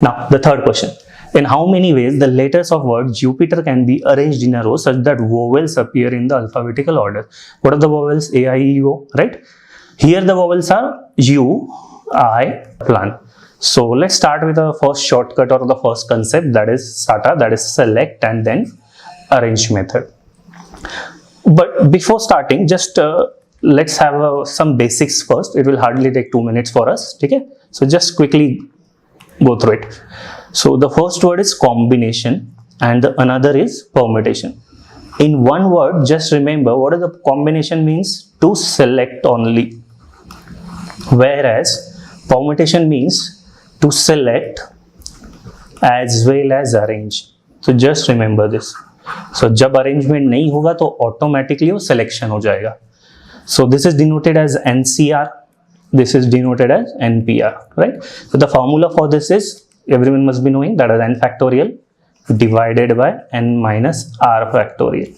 Now, the third question. In how many ways the letters of word Jupiter can be arranged in a row such that vowels appear in the alphabetical order? What are the vowels? A, I, E, O, right? Here the vowels are U, I, plan. So let's start with the first shortcut or the first concept, that is SATA, that is select and then arrange method. But before starting, just let's have some basics first. It will hardly take 2 minutes for us. Okay? So just quickly go through it. So the first word is combination and the another is permutation. In one word, just remember what is the combination means? To select only. Whereas permutation means to select as well as arrange. So just remember this. So जब arrangement नहीं होगा तो automatically वो selection हो जाएगा. So this is denoted as NCR. This is denoted as NPR, right? So the formula for this is, everyone must be knowing, that is n factorial divided by n minus r factorial.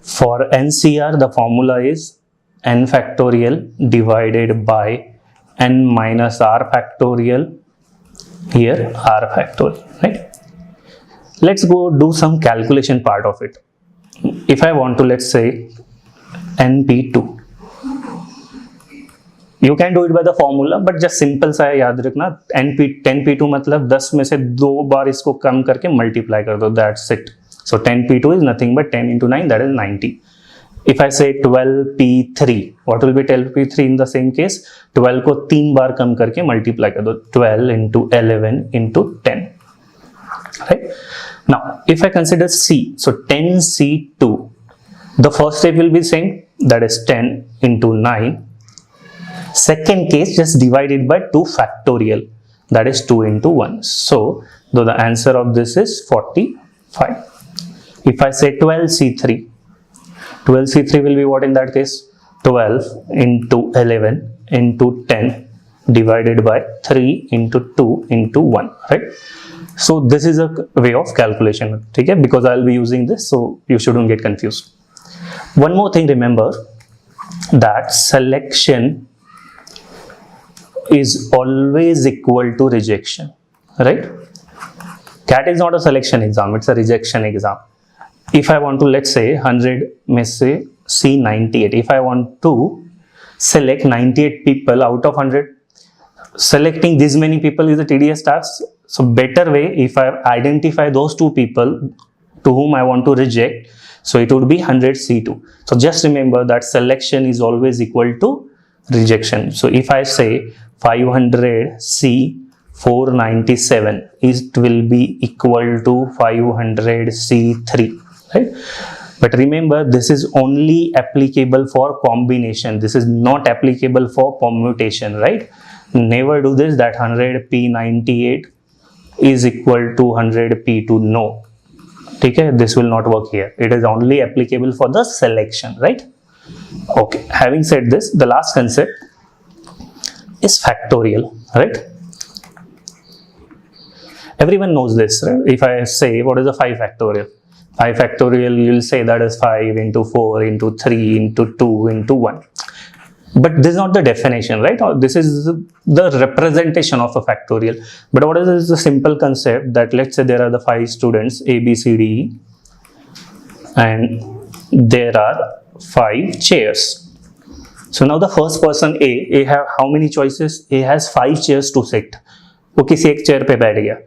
For NCR, the formula is n factorial divided by n minus r factorial, here r factorial, right? Let's go do some calculation part of it. If I want to, let's say, NP2, you can do it by the formula, but just simple सा है, याद रखना, 10p2 मतलब 10 में से 2 बार इसको कम करके multiply कर दो, that's it. So 10p2 is nothing but 10 into 9, that is 90. If I say 12p3, what will be 12p3 in the same case? 12 को 3 बार कम करके multiply कर दो, 12 into 11 into 10, right? Now, if I consider C, so 10C2, the first step will be same, that is 10 into 9. Second case, just divide it by 2 factorial, that is 2 into 1. So, the answer of this is 45. If I say 12C3, 12C3 will be what in that case? 12 into 11 into 10 divided by 3 into 2 into 1, right? So, this is a way of calculation, okay? Because I will be using this, so you shouldn't get confused. One more thing, remember that selection is always equal to rejection, right? CAT is not a selection exam, it's a rejection exam. If I want to, let's say 100 may say C 98, if I want to select 98 people out of 100, selecting this many people is a tedious task. So better way, if I identify those 2 people to whom I want to reject, so it would be 100 C2. So just remember that selection is always equal to rejection. So if I say 500 C 497, it will be equal to 500 C3, right? But remember, this is only applicable for combination. This is not applicable for permutation, right? Never do this, that 100 P98 is equal to 100 P2. No. Okay, this will not work here. It is only applicable for the selection, right? Okay, having said this, the last concept is factorial, right? Everyone knows this, right? If I say, what is the 5 factorial? 5 factorial, you will say that is 5 into 4 into 3 into 2 into 1. But this is not the definition, right? Or this is the representation of a factorial. But what is the simple concept that, let's say there are the 5 students A, B, C, D, E, and there are 5 chairs. So now the first person A have how many choices? A has 5 chairs to sit. वो किसी एक chair पे बैठ गया.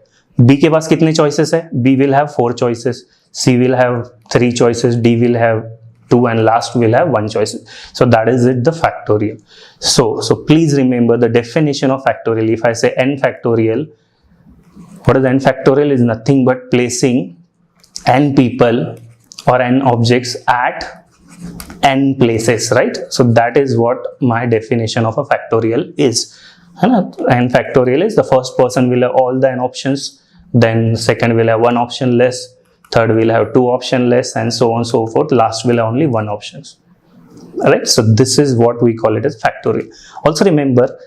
B के पास कितने choices है? B will have 4 choices. C will have 3 choices. D will have 2 and last will have 1 choice. So that is it, the factorial. So please remember the definition of factorial. If I say n factorial, what is n factorial? Is nothing but placing n people or n objects at n places, right? So that is what my definition of a factorial is. N factorial is the first person will have all the n options, then second will have 1 option less, third will have 2 option less, and so on and so forth. Last will have only 1 options. Alright, so this is what we call it as factorial. Also remember,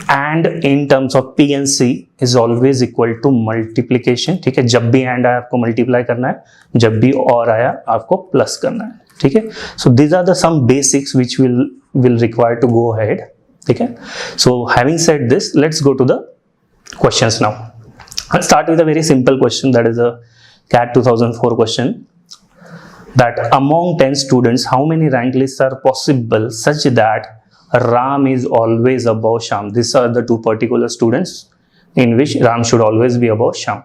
and in terms of P and C is always equal to multiplication. ठीक है, जब भी and आया आपको multiply करना है, जब भी और आया आपको plus करना है. ठीक है, so these are the some basics which will require to go ahead. ठीक है, so having said this, let's go to the questions now. I'll start with a very simple question, that is a CAT 2004 question. That among 10 students, how many rank lists are possible such that Ram is always above Shyam? These are the two particular students in which Ram should always be above Shyam.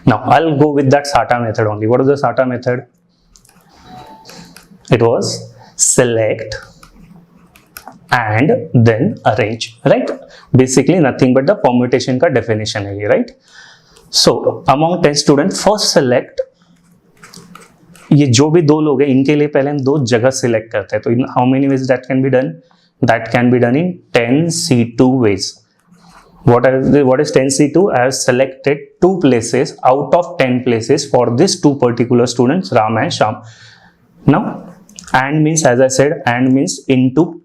Now I'll go with that SATA method only. What is the SATA method? It was select and then arrange, right? Basically nothing but the permutation का definition है ये, right? So among 10 students, first select, ये जो भी दो लोग हैं इनके लिए पहले हम दो जगह सिलेक्ट करते हैं. तो in how many ways that can be done? That can be done in 10C2 ways. What is 10C2? I have selected 2 places out of 10 places for these two particular students, Ram and Shyam. Now and means, as I said, and means into.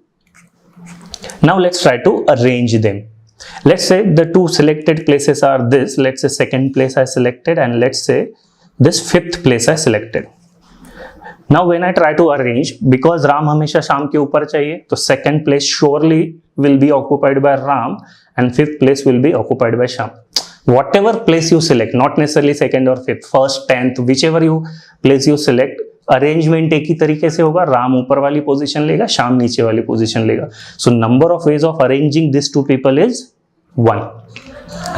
Now let's try to arrange them. Let's say the two selected places are this. Let's say second place I selected, and let's say this fifth place I selected. Now when I try to arrange, because Ram हमेशा शाम के ऊपर चाहिए, तो second place surely will be occupied by Ram and fifth place will be occupied by Shyam. Whatever place you select, not necessarily second or fifth, first, 10th, whichever you place you select, arrangement एक ही तरीके से होगा. राम ऊपर वाली position लेगा, शाम नीचे वाली पोजीशन लेगा. So number of ways of arranging this two people is 1,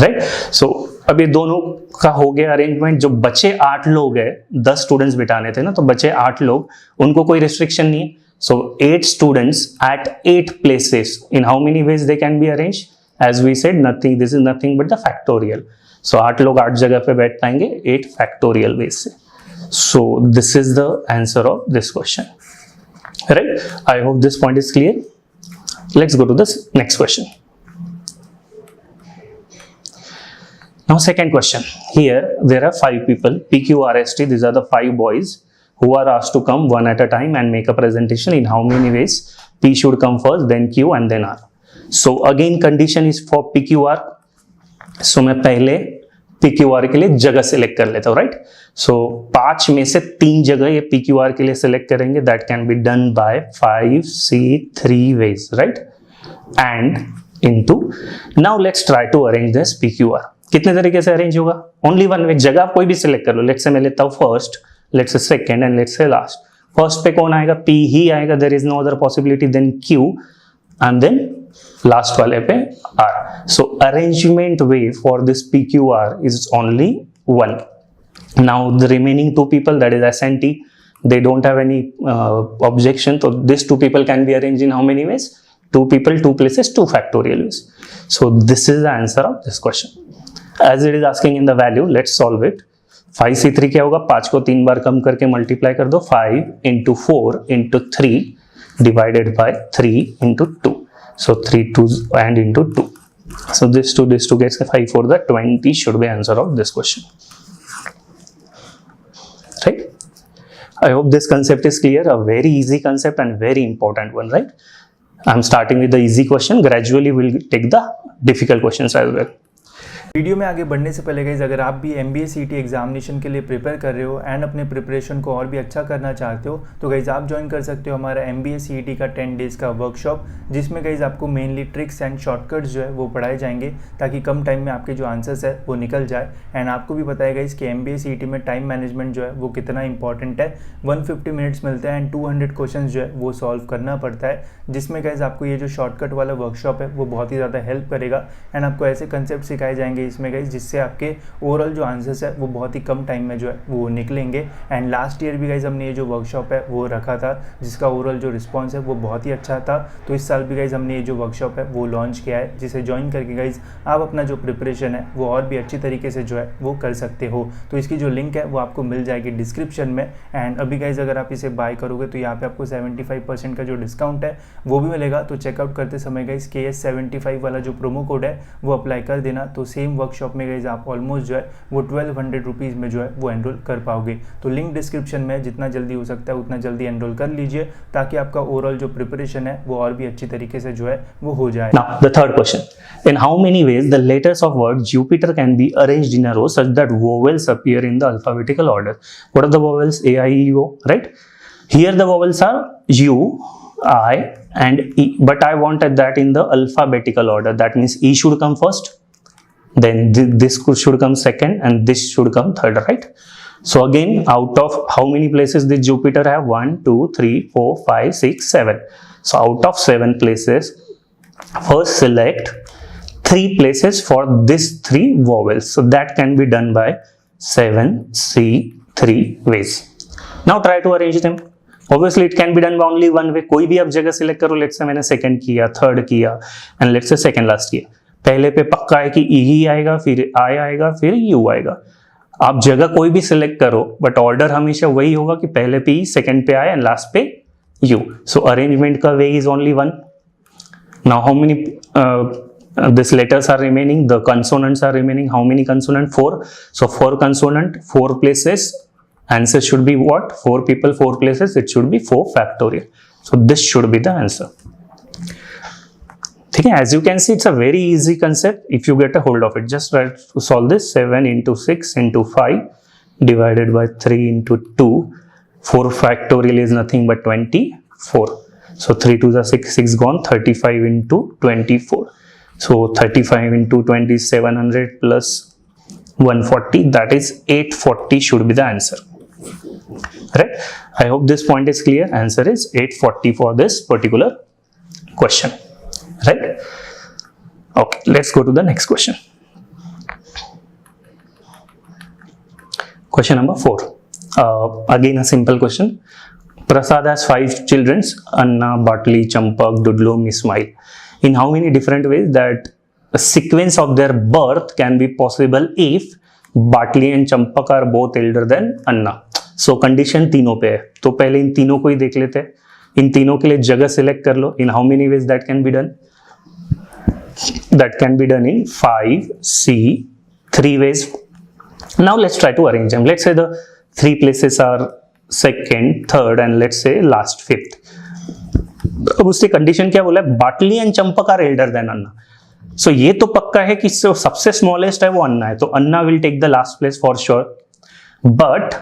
right? So अब ये दोनों का हो गया अरेंजमेंट. जो बचे 8 लोग हैं, 10 स्टूडेंट्स बिठाने थे ना, तो बचे 8 लोग, उनको कोई रिस्ट्रिक्शन नहीं है. So 8 students at 8 places, in how many ways they can be arrange? As we said, nothing, this is nothing but the factorial. So 8 लोग 8 जगह पे बैठ पाएंगे 8 फैक्टोरियल वेज से. So this is the answer of this question, right? I hope this point is clear. Let's go to the next question. Now second question. Here there are 5 people, PQRST. These are the 5 boys who are asked to come one at a time and make a presentation. In how many ways? P should come first, then Q and then R. So again condition is for PQR. So मैं पहले PQR के लिए जगह select कर लेता हूँ, right? सो 5 में से 3 जगह ये PQR के लिए सिलेक्ट करेंगे. That can be done by 5C3 ways, right? And into. Now let's try to arrange this PQR. कितने तरीके से अरेंज होगा? Only one way. जगह आप कोई भी सिलेक्ट कर लो. लेट्स से मैं लेता हूँ first, let's say second and let's say last. First पे कौन आएगा? P ही आएगा. There is no other possibility then Q and then last वाले पे R. So arrangement way for this PQR is only 1. Now the remaining 2 people, that is S and T, they don't have any objection. So these 2 people can be arranged in how many ways? 2 people, 2 places, 2 factorial ways. So this is the answer of this question. As it is asking in the value, let's solve it. 5C3 क्या होगा? 5 को 3 बार कम करके multiply कर दो. 5 into 4 into 3 divided by 3 into 2. So 3 2s and into 2. So this 2 gets 5 for the 20 should be answer of this question, right? I hope this concept is clear. A very easy concept and very important one, right? I'm starting with the easy question. Gradually we'll take the difficult questions as well. Video में आगे बढ़ने से पहले guys, अगर आप भी MBA CET examination के लिए प्रिपेयर कर रहे हो एंड अपने प्रिपरेशन को और भी अच्छा करना चाहते हो, तो गाइज आप ज्वाइन कर सकते हो हमारा MBA CET का 10 डेज़ का वर्कशॉप, जिसमें गाइज आपको मेनली ट्रिक्स एंड शॉर्टकट्स जो है वो पढ़ाए जाएंगे, ताकि कम टाइम में आपके जो आंसर्स है वो निकल जाए. एंड आपको भी पता है गाइज कि MBA CET में टाइम मैनेजमेंट जो है वो कितना इंपॉर्टेंट है. 150 मिनट्स मिलते हैं एंड 200 क्वेश्चन जो है वो सॉल्व करना पड़ता है, जिसमें गाइज आपको ये जो शॉर्टकट वाला वर्कशॉप है वो बहुत ही ज़्यादा हेल्प करेगा. एंड आपको ऐसे कंसेप्ट सिखाए जाएंगे इसमें गाइज, जिससे आपके ओवरऑल जो आंसर्स है वो बहुत ही कम टाइम में जो है वो निकलेंगे. एंड लास्ट ईयर भी गाइज हमने ये जो वर्कशॉप है वो रखा था, जिसका ओवरऑल जो रिस्पांस है वो बहुत ही अच्छा था. तो इस साल भी गाइज हमने ये जो वर्कशॉप है वो लॉन्च किया है, जिसे ज्वाइन करके गाइज आप अपना जो प्रिपरेशन है वो और भी अच्छी तरीके से जो है वो कर सकते हो. तो इसकी जो लिंक है वो आपको मिल जाएगी डिस्क्रिप्शन में. एंड अभी गाइज अगर आप इसे बाय करोगे तो यहाँ पे आपको 75% का जो डिस्काउंट है वो भी मिलेगा. तो चेकआउट करते समय गाइज KS75 वाला जो प्रोमो कोड है वो अप्लाई कर देना. तो सेम वर्कशॉप में गाइज आप ऑलमोस्ट जो है वो 1200 रुपीज़ में जो है वो एनरोल कर पाओगे. तो लिंक डिस्क्रिप्शन में, जितना जल्दी हो सकता है उतना जल्दी एनरोल कर लीजिए, ताकि आपका ओवरऑल जो प्रिपरेशन है वो और भी अच्छी तरीके से जो है वो हो जाए. Now the third question: in how many ways the letters of word Jupiter can be arranged in a row such that vowels appear in the alphabetical order? What are the vowels? A, I, E, O, right? Here the vowels are U, I and E, but I wanted that in the alphabetical order. That means E should come first, then this should come second and this should come third, right? So again, out of how many places did Jupiter have? 1, 2, 3, 4, 5, 6, 7. So out of 7 places, first select 3 places for these 3 vowels. So that can be done by 7C3 ways. Now try to arrange them. Obviously it can be done by only one way. कोई भी आप जगह select करो. Let's say मैंने second किया, third किया and let's say second last किया. पहले पे पक्का है कि ई ही आएगा, फिर आई आएगा, फिर यू आएगा. आप जगह कोई भी सिलेक्ट करो बट ऑर्डर हमेशा वही होगा कि पहले पे ई, सेकंड पे आई एंड लास्ट पे यू. सो अरेंजमेंट का way is only one. Now how many these letters are remaining, the consonants are remaining. How many consonant? 4. So 4 consonant, 4 places. Answer should be what? 4 people, 4 places. It should be 4 factorial. So this should be the answer. Okay, as you can see, it's a very easy concept if you get a hold of it. Just try to solve this. 7 into 6 into 5 divided by 3 into 2. 4 factorial is nothing but 24. So 3 to the 6, 6 gone. 35 into 24. So 35 into 2700 plus 140, that is 840 should be the answer. Right? I hope this point is clear. Answer is 840 for this particular question. Right? Okay, let's go to the next question. Question number 4. Again a simple question. Prasad has 5 children: Anna, Bartley, Champak, Dudlom, Ismail. In how many different ways that a sequence of their birth can be possible if Bartley and Champak are both elder than Anna. So condition तीनों पे है. तो पहले इन तीनों को ही देख लेते हैं. इन तीनों के लिए जगह सिलेक्ट कर लो. In how many ways that can be done? That can be done in 5, C, 3 ways. Now let's try to arrange them. Let's say the 3 places are second, third and let's say last 5th. अब उससे condition क्या बोला है? Batli and Champak are elder than Anna. So ये तो पक्का है कि सबसे स्मॉलेस्ट है वो अन्ना है, तो Anna will take the last place for sure. But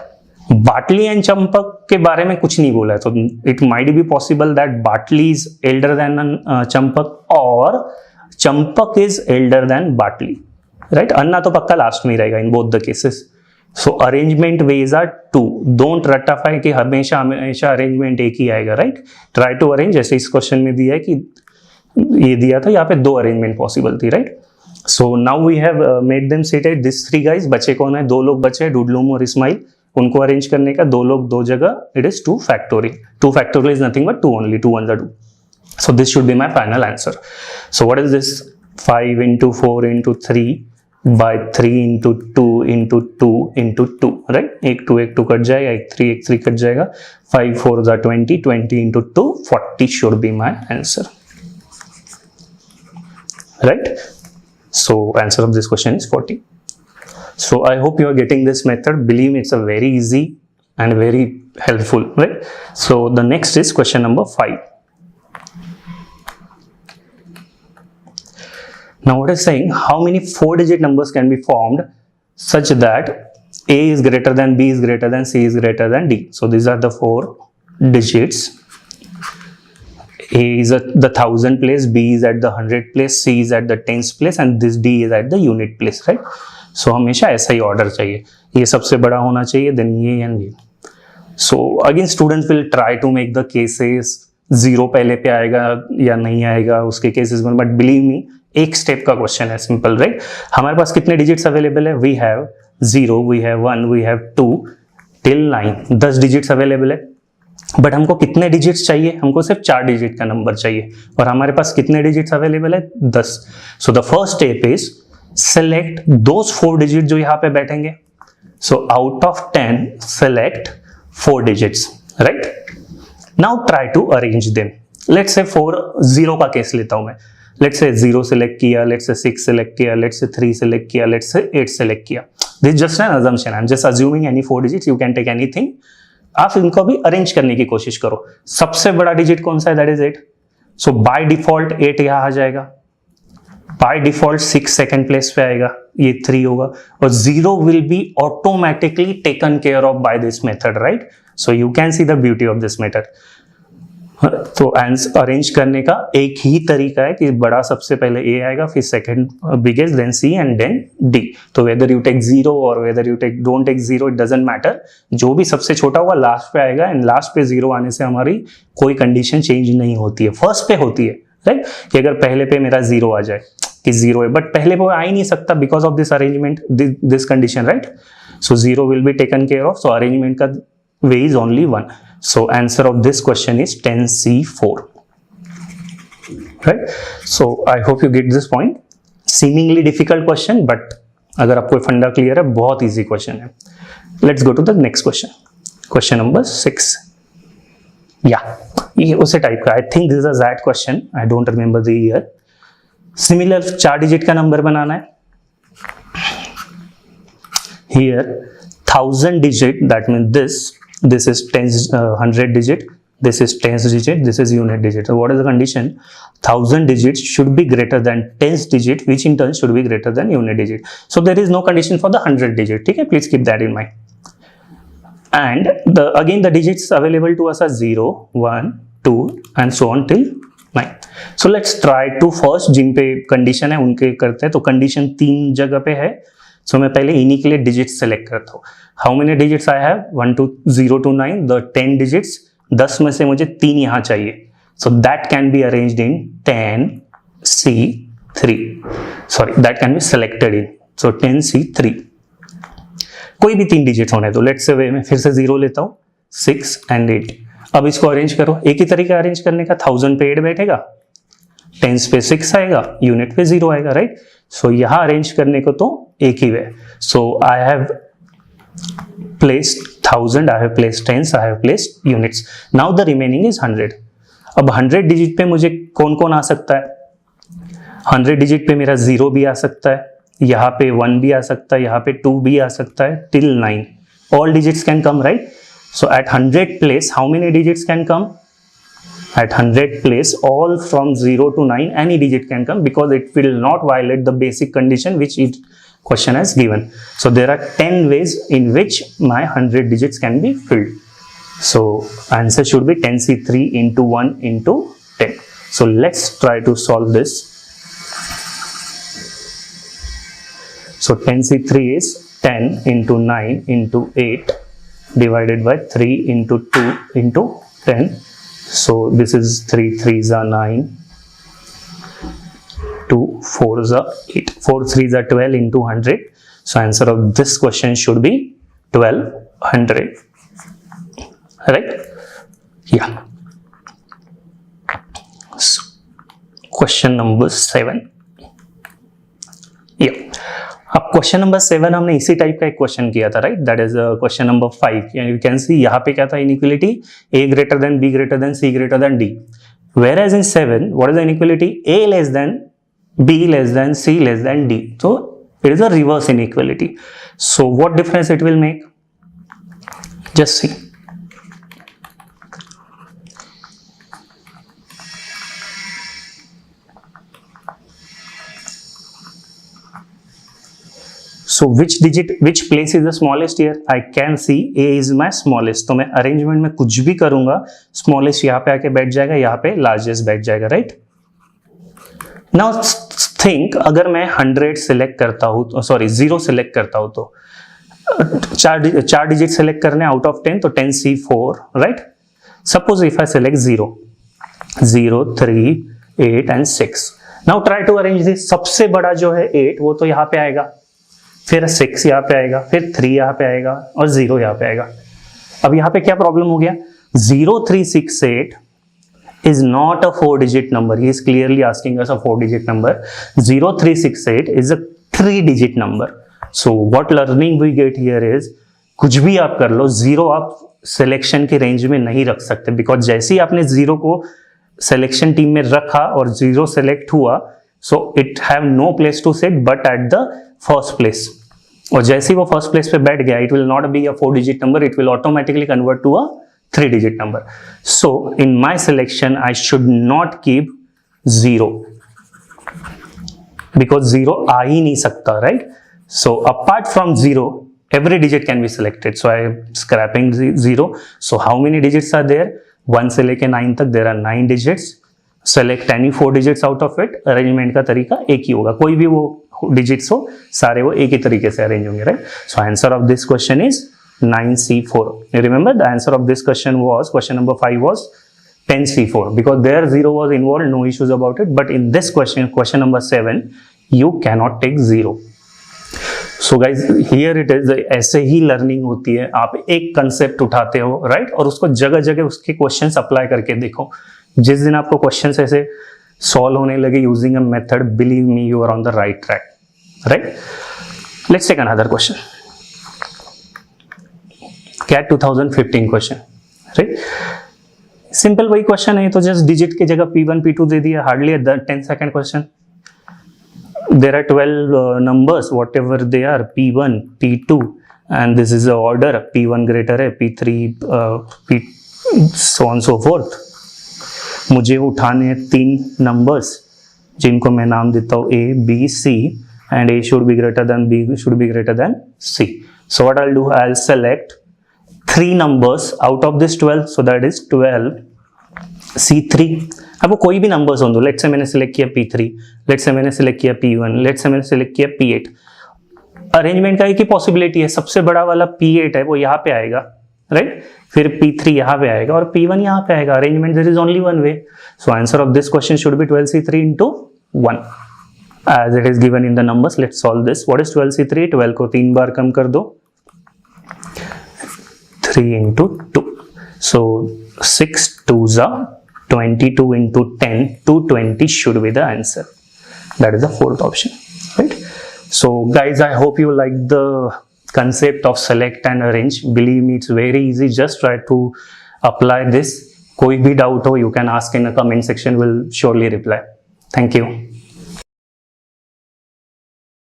Batli and Champak के बारे में कुछ नहीं बोला है, तो it might be possible that Batli is elder than Champak और Champak is elder than Batli. Right? Anna तो पक्का लास्ट में ही रहेगा in both the cases. So arrangement ways are 2. Don't रटाफाई कि हमेशा हमेशा अरेंजमेंट एक ही आएगा. राइट? Try to arrange. जैसे इस क्वेश्चन में दिया है कि ये दिया था, यहाँ पे 2 अरेंजमेंट पॉसिबल थी. Right? So now we have made them seated. This 3 guys. बचे कौन है? 2 लोग बचे, डुडलूम और इस्माइल. उनको अरेंज करने का 2 लोग 2 जगह. It is 2 factorial. 2 factorial is nothing but 2 only. 2 1 2. So this should be my final answer. So what is this? 5 into 4 into 3 by 3 into 2 into 2 into 2. right? 1 2 1 2 cut जाएगा, 1 3 कट जाएगा. 5 4 is 20. 20 into 2 40 should be my answer. Right? So answer of this question is 40. So I hope you are getting this method. Believe me, it's a very easy and very helpful. Right? So the next is question number 5. Now what is saying, how many 4-digit numbers can be formed such that A is greater than B is greater than C is greater than D. So these are the 4 digits. A is at the 1000 place, B is at the 100 place, C is at the 10th place and this D is at the unit place. Right? So हमेशा ऐसा ही order चाहिए. ये सबसे बड़ा होना चाहिए, then ये and ये. So again students will try to make the cases 0 पहले पे आएगा या नहीं आएगा उसके केसेस में, बट बिलीव मी एक स्टेप का क्वेश्चन है. सिंपल. राइट? हमारे पास कितने डिजिट्स अवेलेबल है? We have 0, we have 1, we have 2 till 9. 10 digits available है. बट हमको कितने डिजिट्स चाहिए? हमको सिर्फ 4 डिजिट का नंबर चाहिए और हमारे पास कितने डिजिट्स अवेलेबल है? 10. So the first step is select those 4 digit जो यहाँ पे बैठेंगे. So out of 10 select 4 digits. Right? Now try to arrange them. Let's say 4 0 का केस लेता हूं मैं. लेट्स से 0 सेलेक्ट किया, लेट्स से 6 सेलेक्ट किया, लेट्स से 3 सेलेक्ट किया, लेट्स से 8 सेलेक्ट किया. This just an assumption. I am just assuming any 4 digits. You can take anything. आप इनको भी अरेंज करने की कोशिश करो. सबसे बड़ा डिजिट कौन सा है? That is 8. So by default 8 यहां आ जाएगा. बाय डिफॉल्ट 6 सेकंड प्लेस पे आएगा, ये 3 होगा और 0 will be automatically taken care of by this method. Right? So you can see the beauty of this method. तो अरेंज करने का एक ही तरीका है कि बड़ा सबसे पहले ए आएगा, फिर second biggest, then C and then D. तो वेदर यू टेक जीरो और whether you take don't take zero, it doesn't matter, जो भी सबसे छोटा होगा लास्ट पे आएगा, एंड लास्ट पे जीरो आने से हमारी कोई कंडीशन चेंज नहीं होती है, फर्स्ट पे होती है, राइट? कि अगर पहले पे मेरा जीरो आ जाए कि जीरो है, बट पहले पे आ ही नहीं सकता because of this arrangement, this condition, right? So zero will be taken care of, so arrangement का way is only one. So answer of this question is 10C4, right? So I hope you get this point. Seemingly difficult question, but अगर आपको फंडा clear है, बहुत easy question है. Let's go to the next question. Question number 6. Yeah, ये उसे type का, I think this is a Z question. I don't remember the year. Similar 4 digit का नंबर बनाना है. Here 1000 digit, that means this is 100 digit, this is 10th digit, this is unit digit. So what is the condition? 1000 digits should be greater than 10th digit, which in turn should be greater than unit digit. So there is no condition for the 100 digit. Okay, please keep that in mind. And again the digits available to us are 0, 1, 2 and so on till 9. So let's try to first जिन पे condition है उनके करते हैं. तो condition 3 जगह पे है. So मैं पहले इन्हीं के लिए digits select करता हूँ. How many digits I have? 1 to 0 to 9, the 10 digits. 10 में से मुझे 3 यहाँ चाहिए. So that can be arranged in 10C3. Sorry, that can be selected in. So 10C3. कोई भी 3 digits होने दो. Let's say मैं फिर से 0 लेता हूँ, 6 and 8. अब इसको अरेंज करो. एक ही तरीका अरेंज करने का. 1000 पे 8 बैठेगा, 10 पे 6 आएगा, यूनिट पे 0 आएगा, राइट? सो यहाँ अरेंज करने को तो एक ही वे. सो I have placed 1000, I have placed tens, I have placed units. Now the remaining is 100. अब 100 डिजिट पे मुझे कौन कौन आ सकता है? 100 डिजिट पे मेरा 0 भी आ सकता है, यहाँ पे 1 भी आ सकता है, यहाँ पे 2 भी आ सकता है, till 9. All digits can come, right? So at 100 place, how many digits can come? At 100 place, all from 0 to 9, any digit can come because it will not violate the basic condition which it question has given. So there are 10 ways in which my 100 digits can be filled. So answer should be 10C3 into 1 into 10. So let's try to solve this. So 10C3 is 10 into 9 into 8 divided by 3 into 2 into 10. So this is 3 3s are 9, 2 4s are 8, 4 3s are 12 into 100. So answer of this question should be 1200, right? Yeah. So question number 7. Yeah. अब question number 7 हमने इसी type का एक question किया था, right? That is question number 5. You can सी यहाँ पे क्या था inequality? A greater than B greater than C greater than D. Whereas in 7, what is the inequality? A less than B less than C less than D. So it is a reverse inequality. So what difference it will make? Just see. So which place is the smallest here? I can see A is my smallest. तो मैं arrangement में कुछ भी करूंगा, smallest यहाँ पे आके बैठ जाएगा, यहाँ पे लार्जेस्ट बैठ जाएगा, राइट? नाउ थिंक, अगर मैं 100 सिलेक्ट करता हूँ, सॉरी 0 सिलेक्ट करता हूँ, तो चार डिजिट सिलेक्ट करने आउट ऑफ 10, तो 10C4, right? Suppose if I select 0, 0, 3, 8 and 6. Now try to arrange this. सबसे बड़ा जो है 8, वो तो यहाँ पे आएगा, फिर 6 यहाँ पे आएगा, फिर 3 यहाँ पे आएगा और 0 यहाँ पे आएगा. अब यहाँ पे क्या प्रॉब्लम हो गया? 0368 is not a 4 digit number. He is clearly asking us a 4 digit number. 0368 is a 3 digit number. So what learning we get here is, कुछ भी आप कर लो, 0 आप सिलेक्शन के रेंज में नहीं रख सकते, बिकॉज जैसे ही आपने 0 को सिलेक्शन टीम में रखा और 0 सेलेक्ट हुआ, so it have no place to sit but at the first place. और जैसे ही वो फर्स्ट प्लेस पे बैठ गया, it will not be a 4 digit number, it will automatically convert to a 3 digit number. So in my selection I should not keep 0 because 0 आ ही नहीं सकता, right? So apart from 0 every digit can be selected. So I am scrapping 0. So how many digits are there? 1 से लेके 9 तक there are 9 digits, select any 4 digits out of it, arrangement का तरीका एक ही होगा, कोई भी वो डिजिट्स हो सारे वो एक ही तरीके से अरेंज होंगे, right? So answer of this question is 9C4. You remember the answer of this question was, question number 5 was 10C4, because there 0 was involved, no issues about it. But in this question, question number 7, you cannot take 0. So guys, here it is, ऐसे ही learning होती है, आप एक concept उठाते हो, right? और उसको जगह जगह उसके क्वेश्चंस अप्लाई करके देखो. जिस दिन आपको क्वेश्चंस ऐसे सॉल्व होने लगे using a method, believe me you are on the right track, right? Let's take another question. CAT 2015 question, right? Simple वही क्वेश्चन है, तो जस्ट डिजिट की जगह P1 P2 दे दिया, hardly 10 second question. There are 12 numbers, whatever they are, P1 P2, and this is the order, P1 greater है, P3 P so on so forth. मुझे उठाने हैं 3 numbers जिनको मैं नाम देता हूँ A B C, and A should be greater than B should be greater than C. So what I'll do, I'll select 3 numbers out of this 12, so that is 12 C3. अब वो कोई भी नंबर्स हो दो, लेट्स से मैंने select किया P3, let's say मैंने select किया P1, लेट्स से मैंने सिलेक्ट किया P8. अरेंजमेंट का एक ही पॉसिबिलिटी है, सबसे बड़ा वाला P8 है वो यहाँ पे आएगा, राइट? फिर P3 यहाँ पे आएगा और P1 यहाँ पे आएगा. Arrangement there is only one way. So answer of this question should be 12C3 into 1 as it is given in the numbers. Let's solve this. What is 12C3? 12 को 3 बार कम कर दो, 3 into 2. So 6 2s are 22 into 10, 220 should be the answer. That is the fourth option, right? So guys, I hope you like the concept of select and arrange. Believe me, it's very easy. Just try to apply this. कोई भी doubt हो, you can ask in the comment section. We'll surely reply. Thank you.